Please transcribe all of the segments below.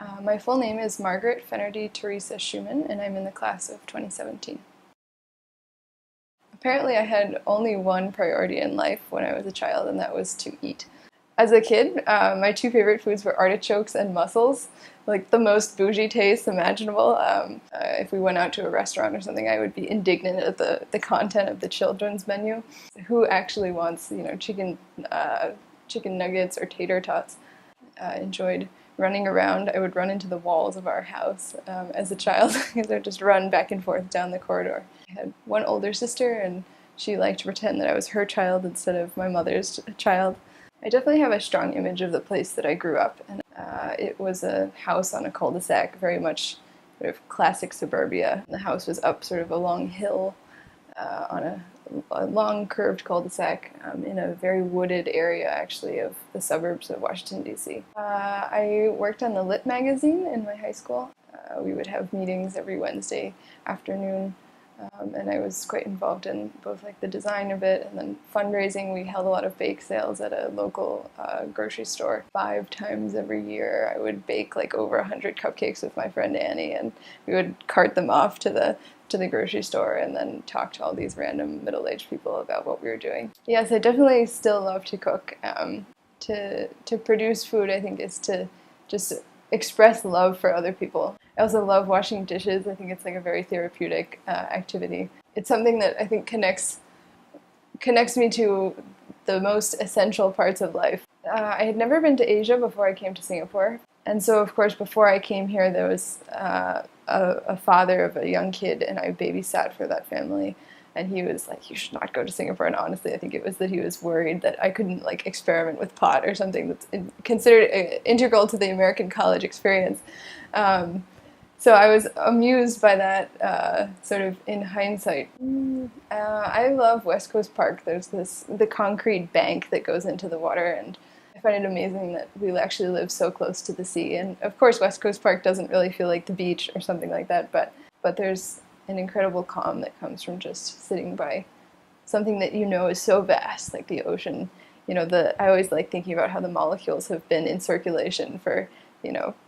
My full name is Margaret Fenerty Teresa Schumann, and I'm in the class of 2017. Apparently, I had only one priority in life when I was a child, and that was to eat. As a kid, my two favorite foods were artichokes and mussels, like the most bougie taste imaginable. If we went out to a restaurant or something, I would be indignant at the content of the children's menu. Who actually wants, chicken nuggets or tater tots? Enjoyed running around. I would run into the walls of our house as a child because I would just run back and forth down the corridor. I had one older sister, and she liked to pretend that I was her child instead of my mother's child. I definitely have a strong image of the place that I grew up, and it was a house on a cul-de-sac, very much sort of classic suburbia. The house was up sort of a long hill on a long curved cul-de-sac in a very wooded area, actually, of the suburbs of Washington, D.C. I worked on the Lit magazine in my high school. We would have meetings every Wednesday afternoon, and I was quite involved in both like the design of it and then fundraising. We held a lot of bake sales at a local grocery store. 5 times every year I would bake like over 100 cupcakes with my friend Annie, and we would cart them off to the grocery store and then talk to all these random middle-aged people about what we were doing. Yes, I definitely still love to cook. To produce food, I think, is to just express love for other people. I also love washing dishes. I think it's like a very therapeutic activity. It's something that I think connects me to the most essential parts of life. I had never been to Asia before I came to Singapore. And so, of course, before I came here, there was a father of a young kid, and I babysat for that family. And he was like, "You should not go to Singapore." And honestly, I think it was that he was worried that I couldn't like experiment with pot or something that's considered integral to the American college experience. So I was amused by that, sort of in hindsight. I love West Coast Park. There's the concrete bank that goes into the water, and I find it amazing that we actually live so close to the sea. And of course, West Coast Park doesn't really feel like the beach or something like that, but there's an incredible calm that comes from just sitting by something that you know is so vast, like the ocean. I always like thinking about how the molecules have been in circulation for,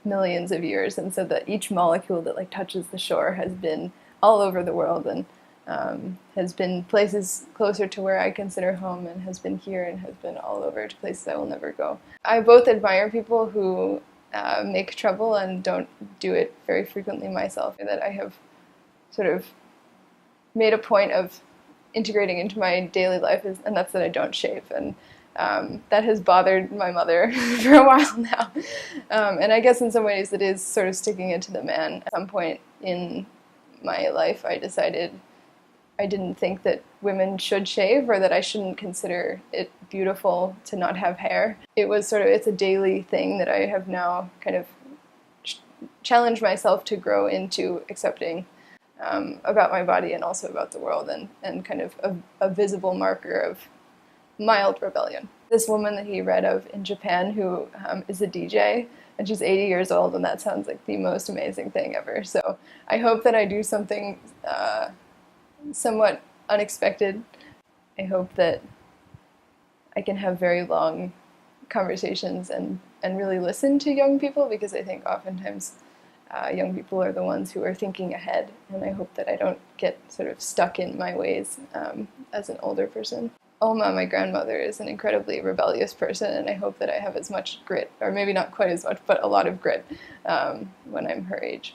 millions of years, and so that each molecule that like touches the shore has been all over the world, and has been places closer to where I consider home, and has been here, and has been all over to places I will never go. I both admire people who make trouble and don't do it very frequently myself, that I have sort of made a point of integrating into my daily life, and that's that I don't shave, and that has bothered my mother for a while now, and I guess in some ways it is sort of sticking it to the man. At some point in my life I decided I didn't think that women should shave, or that I shouldn't consider it beautiful to not have hair. It's a daily thing that I have now kind of challenged myself to grow into accepting about my body and also about the world, and kind of a visible marker of mild rebellion. This woman that he read of in Japan who is a DJ, and she's 80 years old, and that sounds like the most amazing thing ever. So I hope that I do something somewhat unexpected. I hope that I can have very long conversations and really listen to young people, because I think oftentimes young people are the ones who are thinking ahead, and I hope that I don't get sort of stuck in my ways as an older person. Oma, my grandmother, is an incredibly rebellious person, and I hope that I have as much grit, or maybe not quite as much, but a lot of grit when I'm her age.